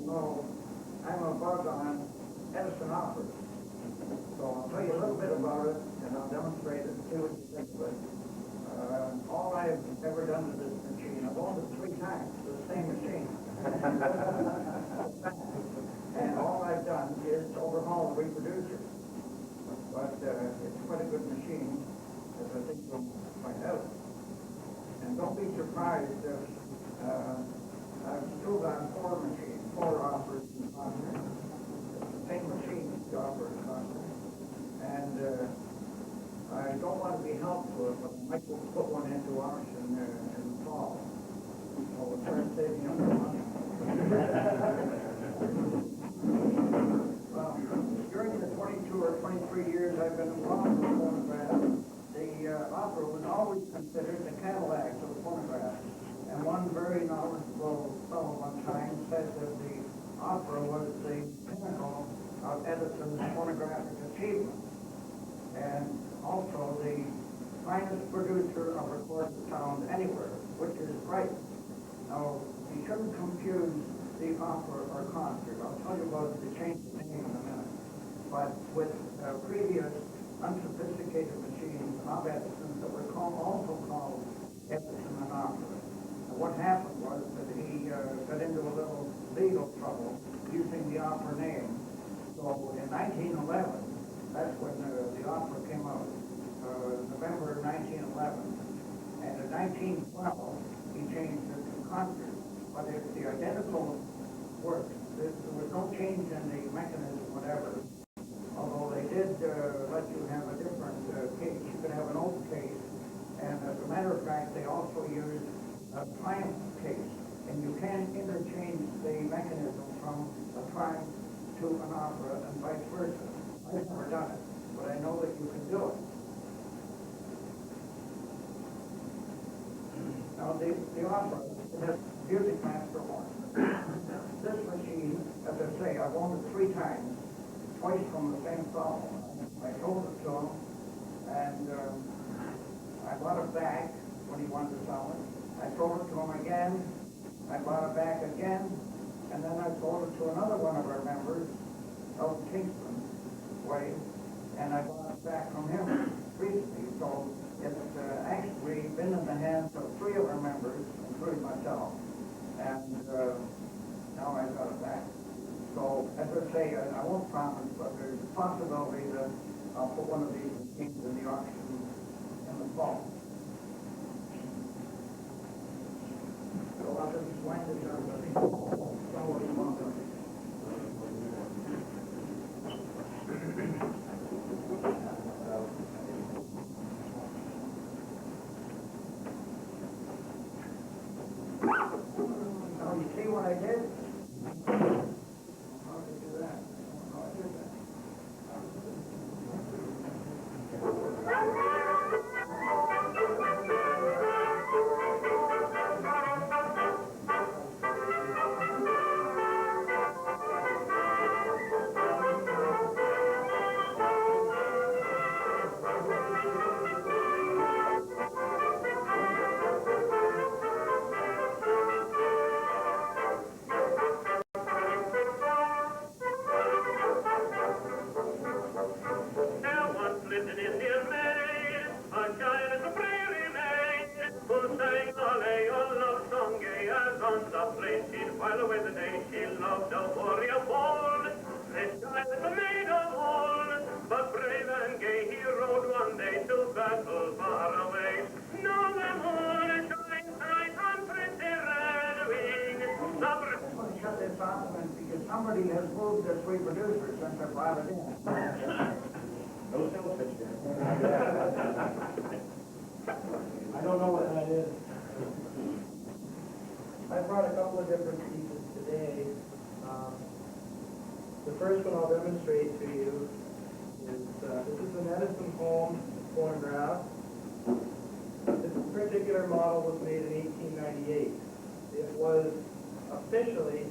know I'm a bug on Edison operas. So I'll tell you a little bit about it, and I'll demonstrate it and see what you think of it. All I've ever done with this machine, I've owned it 3 times, the same machine. And all I've done is overhaul the reproducer. But it's quite a good machine, as I think you'll find out. And don't be surprised if I've still got 4 machines, 4 operas in concert. It's the same machine, the opera in concert. And I don't want to be held to it, but I might put one into auction in the fall. So we'll start saving up the money. Well, during the 22 or 23 years I've been involved with phonograph, the opera was always considered the Cadillac of the phonograph. And one very knowledgeable fellow one time said that the opera was the pinnacle of Edison's phonographic achievement, and also the finest producer of recorded sound anywhere, which is right. Now, you shouldn't confuse the opera or concert. I'll tell you about the change of name in a minute. But with previous unsophisticated machines of Edison that were also called Edison and opera. What happened was that he got into a little legal trouble using the opera name. So in 1911, that's when the opera came out, November 1911. And in 1912, he changed it to concert. But it's the identical work. There was no change in the mechanism, whatever. Although they did let you have a different case. You could have an old case. And as a matter of fact, they also used a triumph case, and you can interchange the mechanism from a triumph to an opera and vice versa. I've never done it, but I know that you can do it. Now the opera has music master 1. This machine, as I say, I've owned it 3 times, twice from the same fellow. I sold it to him, and I bought it back when he wanted to sell it. I sold it to him again, I bought it back again, and then I sold it to another one of our members, out in Kingston way, and I bought it back from him recently. So it's actually been in the hands of 3 of our members, including myself, and now I've got it back. So, as I say, I won't promise, but there's a possibility that I'll put one of these machines in the auction in the fall. I'll just explain this to everybody. Now, you see what I did? How did I do that? How I did that? fell away the day she loved a warrior bold. This child is a maid of all, but brave and gay he rode one day to battle far away. Now the moon shines bright on pretty red wing. Somebody shut this off because somebody has moved this reproducer since I brought it in. No sales pitch there. I don't know what that is. I brought a couple of different pieces today. The first one I'll demonstrate to you is this is an Edison home phonograph. This particular model was made in 1898. It was officially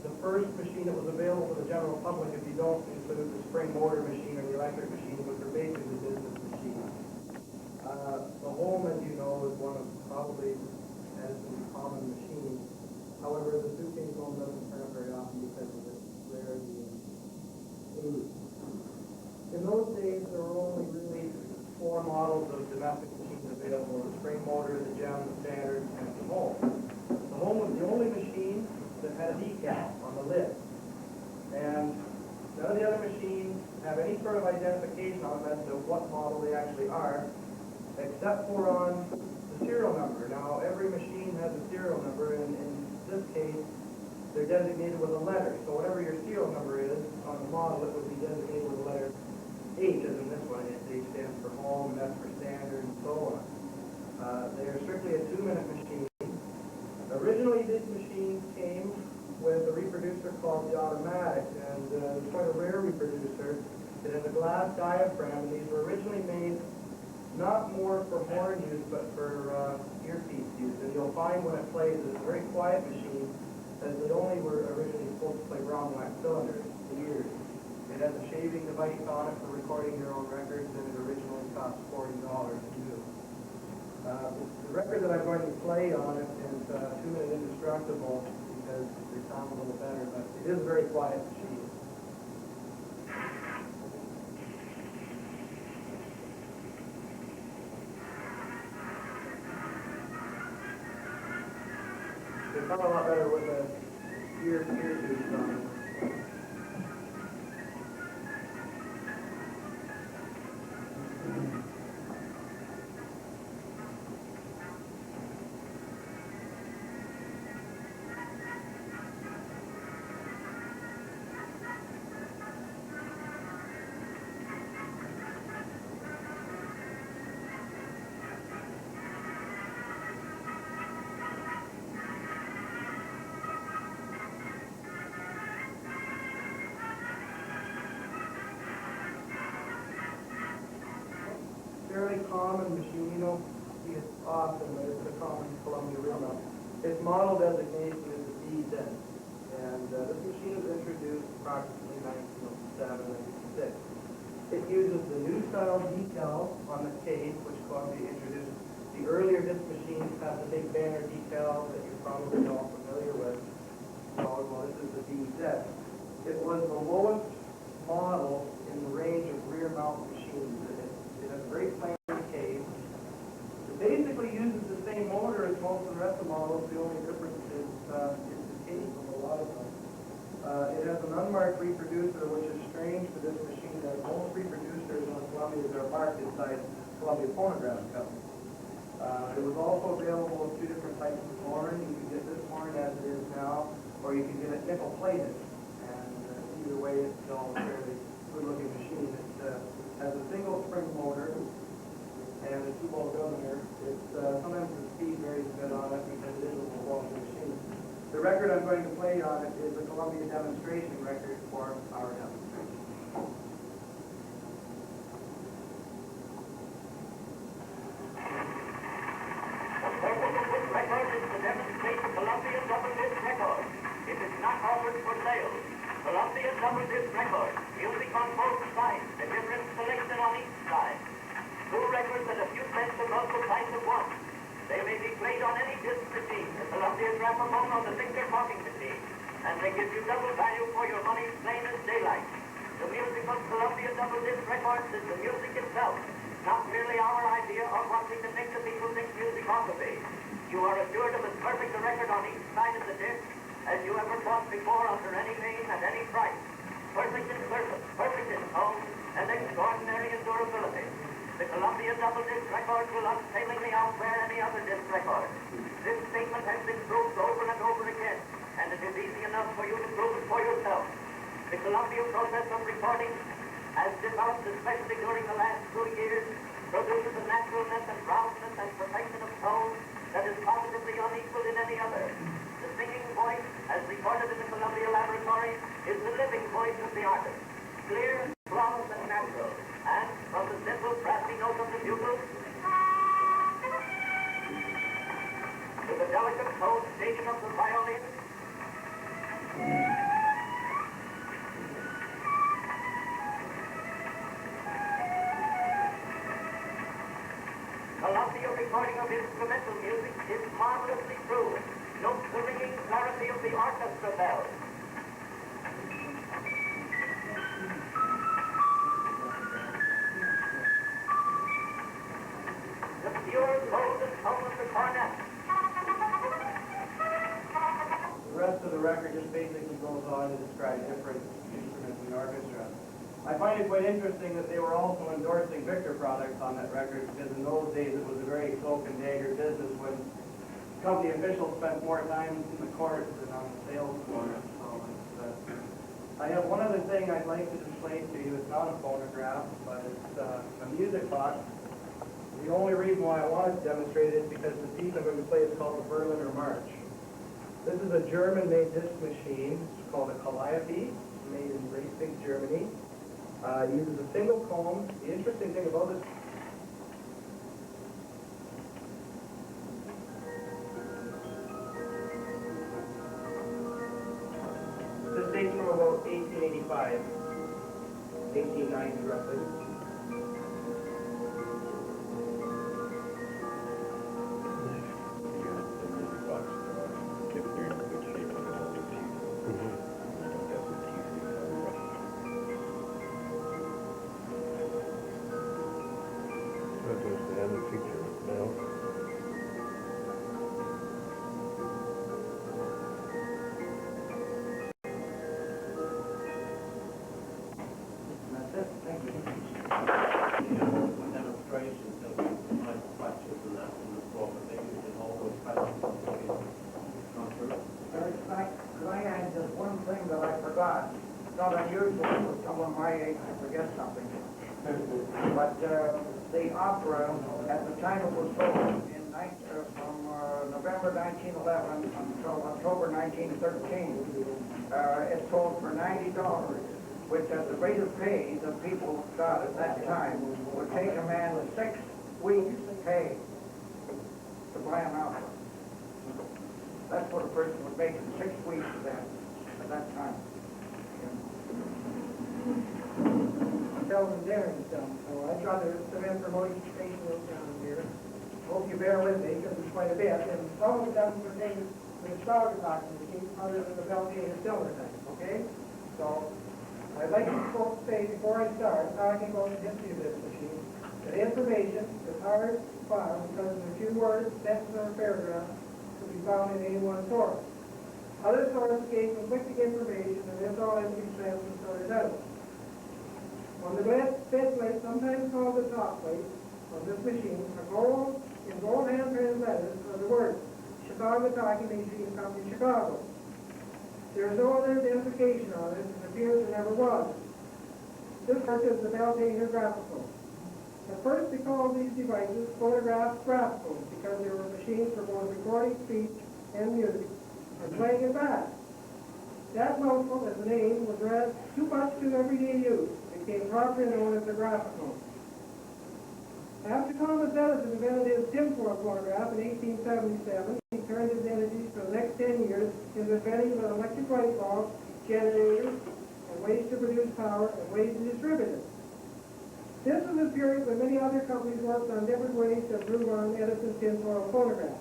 the first machine that was available to the general public if you don't include the spring motor machine or the electric machine, which are basically business machines. The home, as you know, is one of probably Edison's common machines. However, the suitcase home doesn't turn up very often because of its rarity and age. In those days, there were only really 4 models of domestic machines available: the spring motor, the gem, the standard, and the home. The home was the only machine that had a decal on the lid. And none of the other machines have any sort of identification on them as to what model they actually are, except for on the serial number. Now, every machine has a serial number, and in this case, they're designated with a letter. So whatever your serial number is on the model, it would be designated with the letter H, as in this one. H stands for home, and S for standard, and so on. They are strictly a 2-minute machine. Originally, these machines came with a reproducer called the automatic, and it's quite a rare reproducer. It has a glass diaphragm, and these were originally made not more for horn use, but for earpiece use. And you'll find when it plays, it's a very quiet machine, as they only were originally supposed to play brown wax cylinders, the ears. It has a shaving device on it for recording your own records, and it originally cost $40 to do. The record that I'm going to play on it is 2-minute indestructible because they sound a little better, but it is a very quiet machine. They sound a lot better with the ear tubes on it. Fairly common machine. You don't see it often, but it's a common Columbia rhythm. Its model designation is the VZ, and this machine was introduced approximately 1907-96. It uses the new style decal on the case, which Columbia introduced. The earlier disc machines have the big banner decals that you're probably all familiar with. Well, this is the VZ. It was the lowest model in the range of rear mount machines. It has a very plain case. It basically uses the same motor as most of the rest of the models. The only difference is the case of a lot of them. It has an unmarked reproducer, which is strange for this machine, as most reproducers on Columbia's are marked inside Columbia Phonograph Company. It was also available with 2 different types of horn. You can get this horn as it is now, or you can get it nickel plated. And either way, it's still a fairly good-looking machine. It has a single spring motor and a 2-bolt governor. Sometimes the speed varies a bit on it because it is a low-quality machine. The record I'm going to play on it is a Columbia demonstration record for our demonstration. The purpose of this record is to demonstrate the Columbia double disc record. It is not offered for sale. Columbia double disc record. Music on both sides. A different selection on each side. 2 records at a few cents above the price of one. They may be played on any disc machine, the Columbia gramophone or the Singer talking machine, and they give you double value for your money, plain as daylight. The music of Columbia double disc records is the music itself, not merely our idea of wanting to make the people think music ought to be. You are assured of as perfect a record on each side of the disc as you ever bought before under any name at any price. Perfect in surface, perfect in tone, and extraordinary in durability. The Columbia double disc record will unfailingly outwear any other disc record. This statement has been proved over and over again, and it is easy enough for you to prove it for yourself. The Columbia process of recording has developed, especially during the last 2 years, produces a naturalness and roundness and perfection of tone that is positively unequaled in any other. The singing voice, as recorded in the Columbia Laboratory, is the living voice of the artist. Clear, flawless, and natural. And from the simple, brassy note of the bugle to the delicate tone shading of the violin, Columbia recording of instrumental music is marvelously true. Note the ringing clarity of the orchestra bells. The pure golden tone of the cornet. The rest of the record just basically goes on to describe different instruments in the orchestra. I find it quite interesting that they were also endorsing Victor products on that record, because in those days it was a very cloak and dagger business when company officials spent more time in the courts than on the sales floor. So I have one other thing I'd like to display to you. It's not a phonograph, but it's a music box. The only reason why I wanted to demonstrate it is because the piece I'm going to play is called the Berliner March. This is a German-made disc machine. It's called a Calliope, made in Leipzig, Germany. It uses a single comb. The interesting thing about this dates from about 1885, 1890 roughly. Could I add just one thing that I forgot? It's not unusual for someone my age to forget something. But the opera, at the time it was sold, from November 1911 until October 1913, it sold for $90, which at the rate of pay that people got at that time would take a man 6 weeks' pay to buy an opera. That's what a person would make in 6 weeks of that at that time. Seldom daring stuff, so I try to some information down here. Hope you bear with me, because it's quite a bit, and all of it doesn't pertain to the Starter machine other than the Belgian cylinder thing, okay? So, I'd like to say before I start, how I can go into the history of this machine, that information is hard to file because of the few words, sentences, or paragraphs to be found in any one source. Other sources gave conflicting information, and this all has to be transferred and sorted out. On the bed plate, sometimes called the top plate of this machine, in gold hand-printed letters are the words Chicago Talking Machine Company, Chicago. There is no other identification on it, and it appears there never was. This work is the Beltainer graphophone. At first we called these devices phonograph graphophones because they were machines for both recording speech and music and playing it back. That mouthful, as the name, was read too much to everyday use. It became properly known as a graphophone. After Thomas Edison invented his tinfoil phonograph in 1877, he turned his energies for the next 10 years into inventing an electric light bulb, generators, and ways to produce power and ways to distribute it. This was a period when many other companies worked on different ways to improve on Edison's tinfoil phonograph.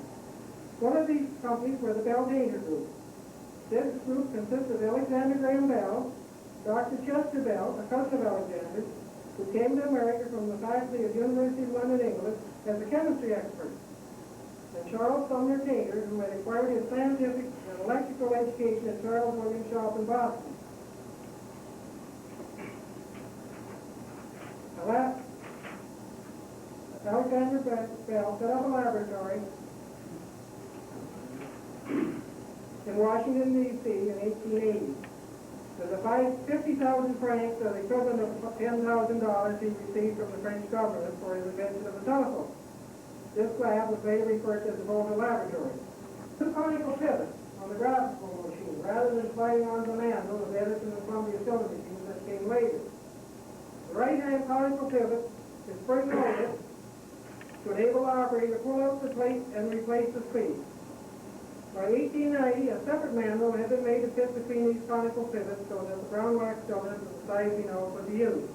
One of these companies were the Beltainer Group. This group consists of Alexander Graham Bell, Dr. Chester Bell, a cousin of Alexander's, who came to America from the faculty of the University of London, England, as a chemistry expert. and Charles Sumner Taylor, who had acquired his scientific and electrical education at Charles Williams Shop in Boston. Alexander Bell set up a laboratory in Washington, D.C. in 1880. So the 50,000 francs, or the equivalent of $10,000 he received from the French government for his invention of the telephone. This lab was later referred to as the Bowman Laboratory. Two conical pivots on the graphical machine, rather than sliding on demand, those of Edison and Columbia cylinder machines that came later. The right-hand conical pivot is spring-loaded to enable the operator to pull out the plate and replace the screen. By 1890, a separate manual had been made to fit between these conical pivots so that the brown wax cylinders of the size we know could be used.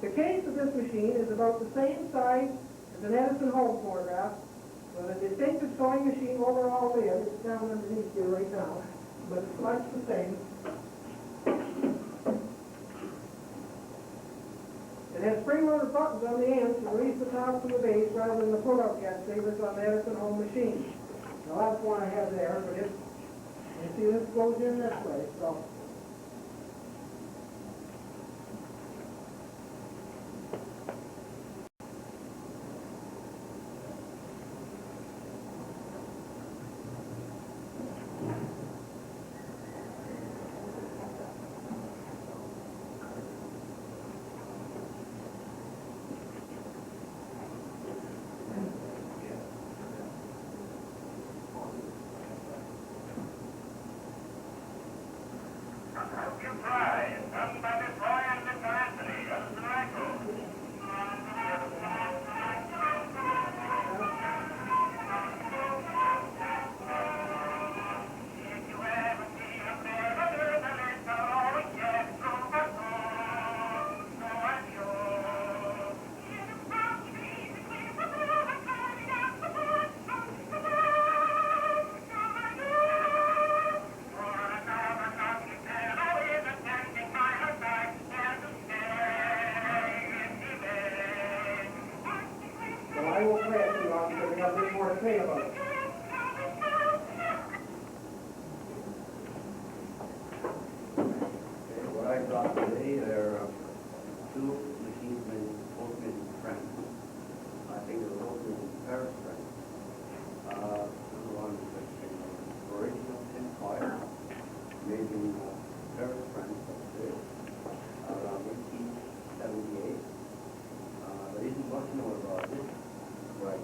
The case of this machine is about the same size as an Edison home phonograph, with a distinctive sewing machine overall lid. It's down underneath here right now, but it's much the same. It has spring-loaded buttons on the ends to release the top from the base rather than the pull-out catch levers on the Edison home machine. Now that's one I have there, but you see this goes in this way, so. I won't play it too long because we have a bit more to say about it. Okay, what I brought today, there are two machines made both made in France. I think they're both made in Paris, France. Number one is the original tin coil made in Paris, France, around 1878. There isn't much known about this. Right.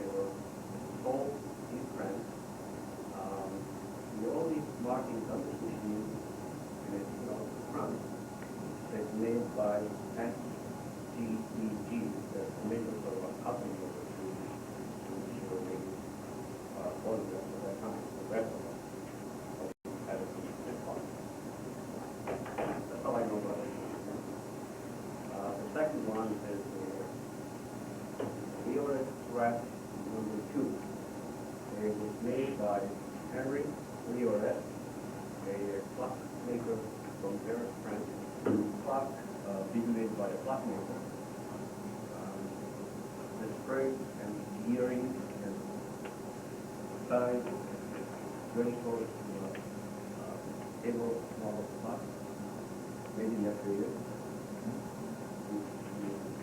They were sold in France. The only markings on this machine is France. It's made by NCEG, that's the name of a company of the which were making photographs at that time. The rest of them had a piece of. That's all I know about it. The second one is the VHS rack number 2. It was made by Henry VHS, a clock maker from Paris, France. Clock being made by a clockmaker. The spring and gearing and size ready for table model clock, made in that period.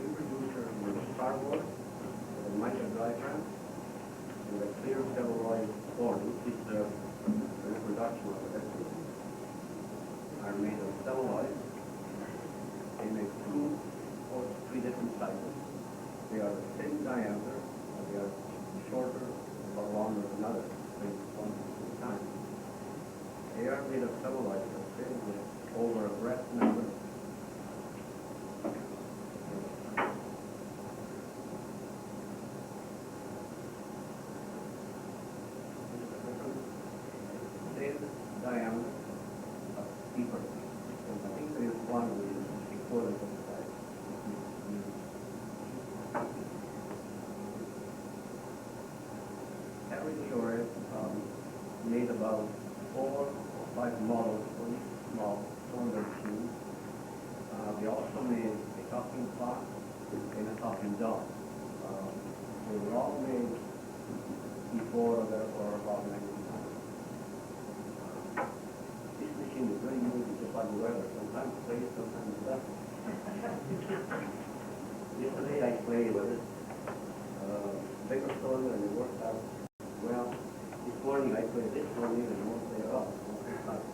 The producer was cardboard with a mica diagram with a clear celluloid form. This is the reproduction of the recipe. Are made of celluloid. They make 2 or 3 different sizes. They are the same diameter, but they are shorter or longer than others, one at a time. They are made of celluloid, with over a breast number. Diameter of deeper. I think there is one which is equivalent to the size. Every year made about 4 or 5 models for each small cylinder machine. They also made a talking clock and a talking dog. They were all made before or therefore about 1900. This machine is very moving, just like the weather. Sometimes it plays, sometimes it doesn't. Yesterday I played with it. Bigger cylinder and it worked out well. This morning I played this morning and it won't play at all. It won't play fast.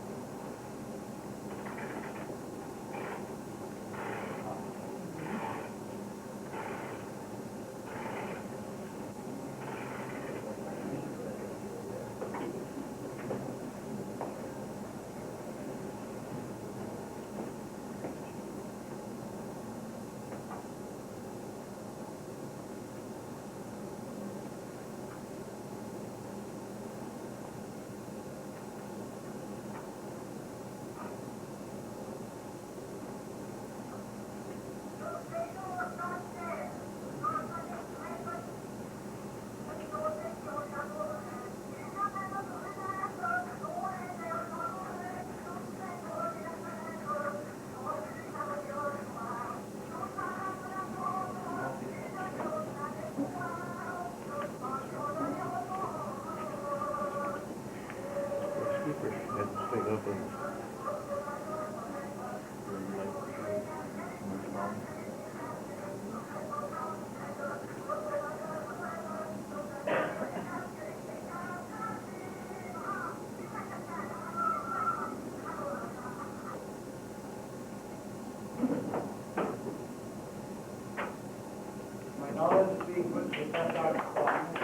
My knowledge is being put to the test on the clock.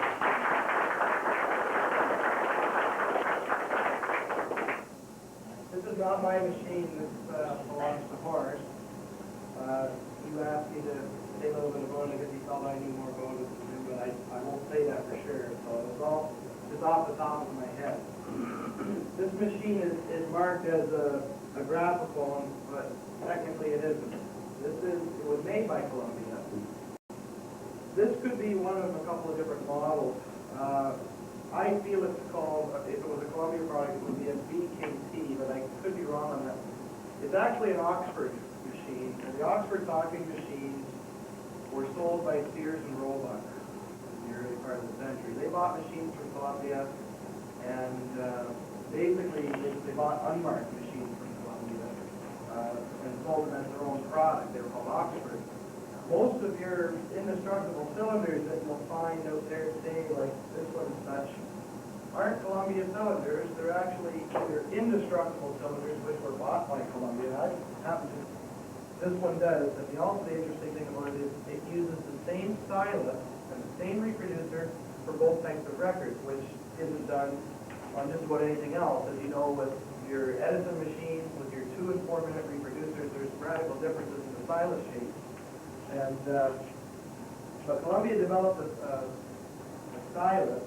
This is not my machine. This belongs to Horace. You asked me to say a little bit about it because he felt I knew more about it than you, but I won't say that for sure. So it's all just off the top of my head. This machine is marked as a graphophone, but technically it isn't. It was made by Columbia. This could be one of a couple of different models. I feel it's called, if it was a Columbia product, it would be a VKT, but I could be wrong on that. It's actually an Oxford machine, and the Oxford talking machines were sold by Sears and Roebuck in the early part of the century. They bought machines from Columbia, and basically they bought unmarked machines from Columbia and sold them as their own product. They were called Oxford. Most of your indestructible cylinders that you'll find out there today, like this one and such, aren't Columbia cylinders. They're actually either indestructible cylinders, which were bought by Columbia. This one does, and also the interesting thing about it is it uses the same stylus and the same reproducer for both types of records, which isn't done on just about anything else. As you know, with your Edison machines, with your 2 and 4 minute reproducers, there's radical differences in the stylus shape. And but Columbia developed a stylus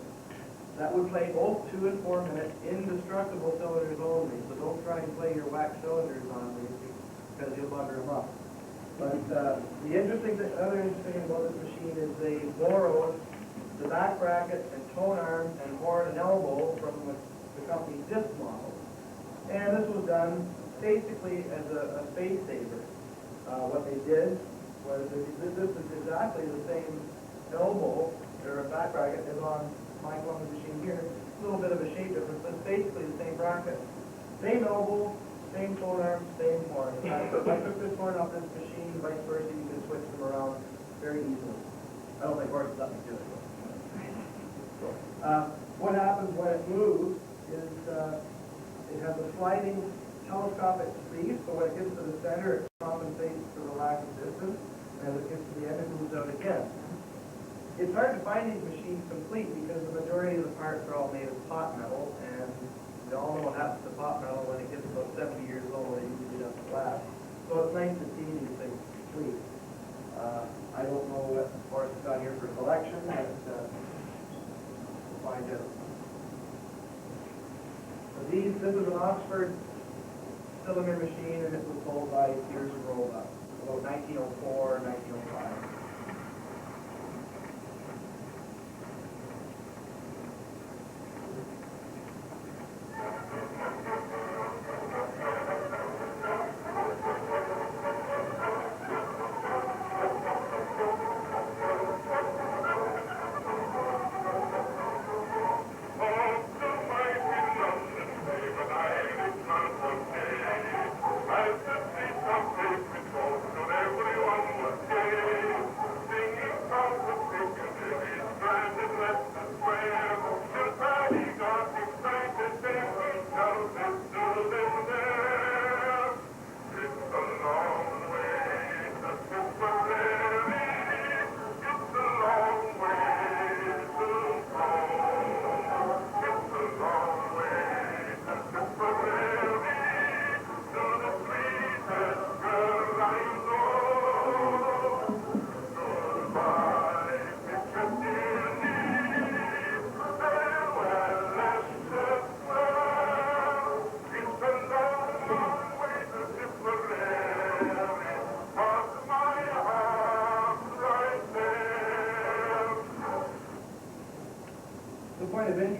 that would play both 2 and 4 minute indestructible cylinders only. So don't try and play your wax cylinders on these because you'll bugger them up. But the other interesting thing about this machine is they borrowed the back bracket and tone arm and horn and elbow from the company's disc model. And this was done basically as a space saver. What they did was this is exactly the same elbow or a back bracket as on my Columbia machine here. A little bit of a shape difference, but it's basically the same bracket. Same elbow, same tone arm, same horn. If I took this horn off this machine, vice versa, you can switch them around very easily. I don't think horse is nothing to it. What happens when it moves is it has a sliding telescopic sleeve, so when it gets to the center, it compensates for the lack of distance. As it gets to the end, it moves out again. It's hard to find these machines complete because the majority of the parts are all made of pot metal, and we all know what happens to pot metal when it gets about 70 years old. It usually doesn't last. So it's nice to see these things complete. I don't know what Forrest has got here for collection, but we'll find out. So this is an Oxford cylinder machine, and it was sold by Sears and Roebuck about 1904, 1905.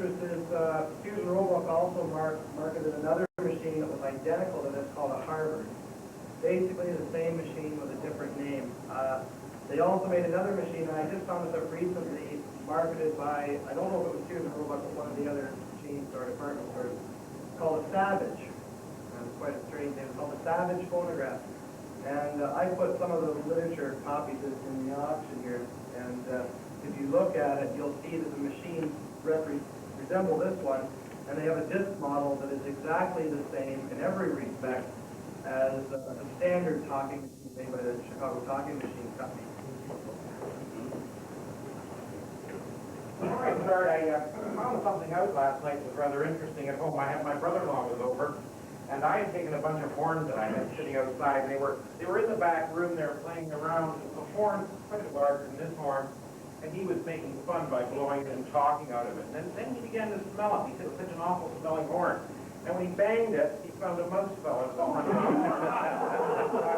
interest is Susan Roebuck also marketed another machine that was identical to this called a Harvard. Basically the same machine with a different name. They also made another machine, and I just found this up recently, marketed by, I don't know if it was Susan Roebuck, but one of the other machine store department stores, called a Savage. It's quite a strange name. It's called a Savage Phonograph. And I put some of the literature copies in the auction here, and if you look at it, you'll see that the machines resemble this one, and they have a disc model that is exactly the same in every respect as a standard talking machine made by the Chicago Talking Machine Company. Before I start, I found something out last night that was rather interesting at home. I had my brother-in-law was over, and I had taken a bunch of horns that I had sitting outside, and they were in the back room there playing around. The horn, quite larger than this horn, and he was making fun by blowing it and talking out of it. And then he began to smell it. He said it was such an awful smelling horn. And when he banged it, he found a mouse fell out of the horn. I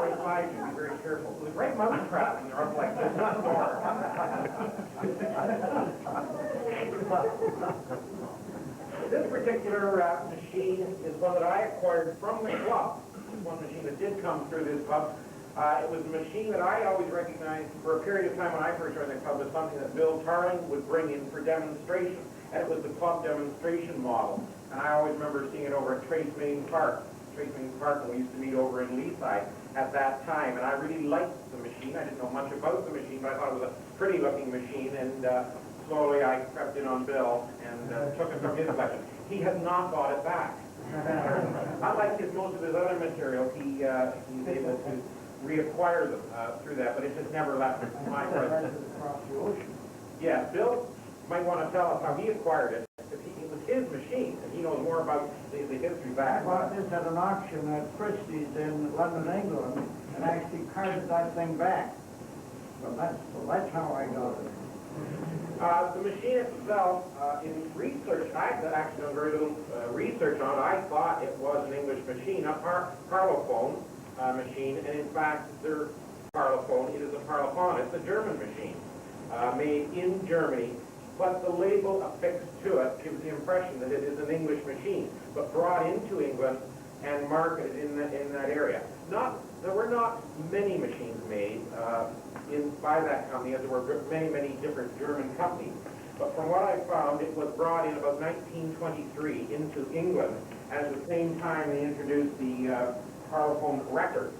would advise you, be very careful. It was a great mouse trap when they're up like this in the door. This particular machine is one that I acquired from the club. It's one machine that did come through this club. It was a machine that I always recognized for a period of time when I first joined the club as something that Bill Tarling would bring in for demonstration. And it was the club demonstration model. And I always remember seeing it over at Trace Main Park. Trace Main Park, and we used to meet over in Leaside at that time. And I really liked the machine. I didn't know much about the machine, but I thought it was a pretty looking machine. And slowly I crept in on Bill and took it from his collection. He has not bought it back. Unlike most of his other material, he's able to reacquire them through that, but it just never left my presence. Yeah, Bill might want to tell us how he acquired it. It was his machine, and he knows more about the history back. I bought this at an auction at Christie's in London, England, and actually carted that thing back. So that's how I got it. The machine itself, in research, I've actually done very little research on it. I thought it was an English machine, a parlophone machine, and in fact, their parlophone, it is a parlophone. It's a German machine, made in Germany, but the label affixed to it gives the impression that it is an English machine, but brought into England and marketed in that area. There were not many machines made by that company, as there were many different German companies. But from what I found, it was brought in about 1923 into England, and at the same time they introduced the parlophone records.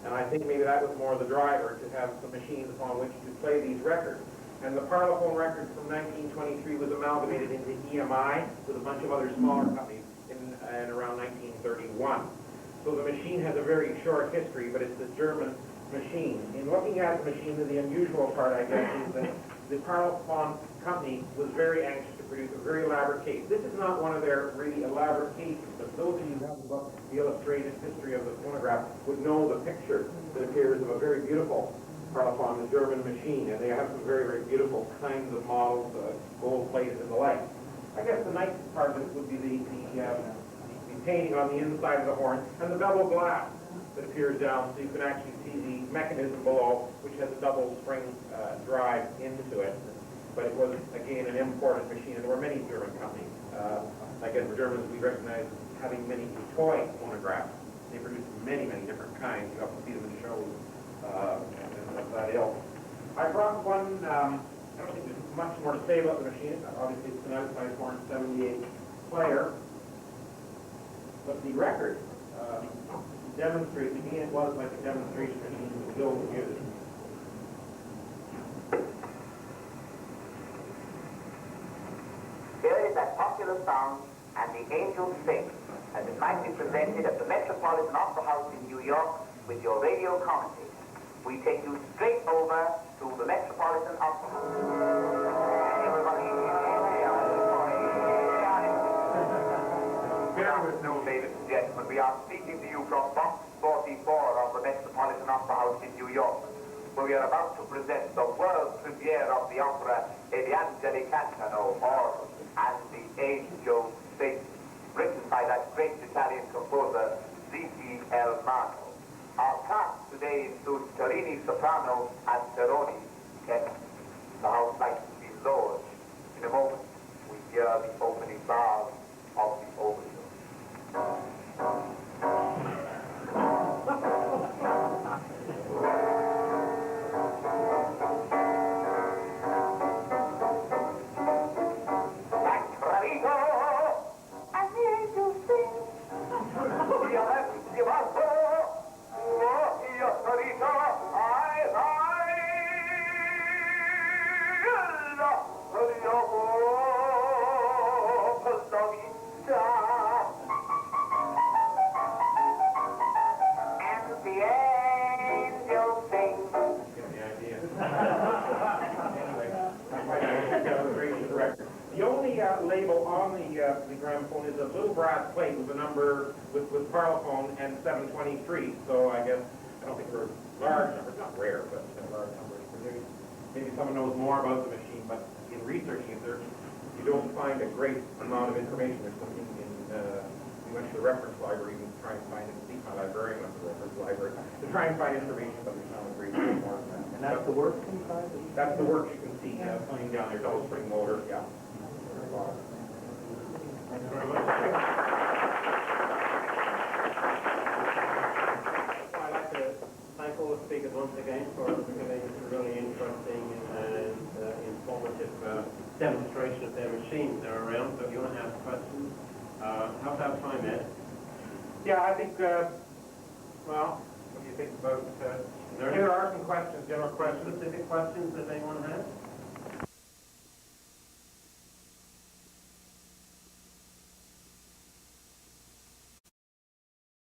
And I think maybe that was more the driver, to have some machines upon which to play these records. And the parlophone record from 1923 was amalgamated into EMI with a bunch of other smaller companies in around 1931. So the machine has a very short history, but it's a German machine. In looking at the machine, the unusual part, I guess, is that the parlophone company was very anxious to produce a very elaborate case. This is not one of their really elaborate cases, but those of you who have the book, The Illustrated History of the Phonograph, would know the picture that appears of a very beautiful parlophone, the German machine, and they have some very beautiful kinds of models, gold plated and the like. I guess the nicest part of it would be the painting on the inside of the horn and the bevel glass that appears down, so you can actually see the mechanism below, which has a double spring drive into it. But it was, again, an imported machine, and there were many German companies. I guess the Germans we recognize as having many toy phonographs. They produced many different kinds. You often see them in shows and of that ilk. I brought one, I don't think there's much more to say about the machine. Obviously, it's an outside horn 78 player. But the record demonstrates, again, it was like a demonstration machine that Bill was using. Here is that popular song, And the Angels Sing, as it might be presented at the Metropolitan Opera House in New York with your radio commentator. We take you straight over to the Metropolitan Opera House. Everybody, bear with me, ladies and gentlemen. We are speaking to you from box 44 of the Metropolitan Opera House in New York, where we are about to present the world premiere of the opera E gli Angeli Cantano, or And the Angels Sing, written by that great Italian composer, Z.P.L. Marno. Our cast today includes Torini soprano and Cerrone tenor. The house lights will be lowered. In a moment, we hear the opening. gramophone is a little brass plate with a number, with parlophone and 723. So I guess, I don't think they're large numbers, not rare, but large numbers produced. Maybe someone knows more about the machine, but in researching it, you don't find a great amount of information. There's something in, we went to the reference library and try and find it. My librarian went to the reference library to try and find information, but there's not a great deal more than that. And that's the works inside? That's the works you can see coming down there, double spring motor, yeah. Thanks very much. I'd like to thank all the speakers once again for giving us a really interesting and informative demonstration of their machines that are around. So if you want to ask questions, have to have time, Ed. Yeah, I think, well, what do you think about, there are some questions, general questions. Specific questions that they want to have?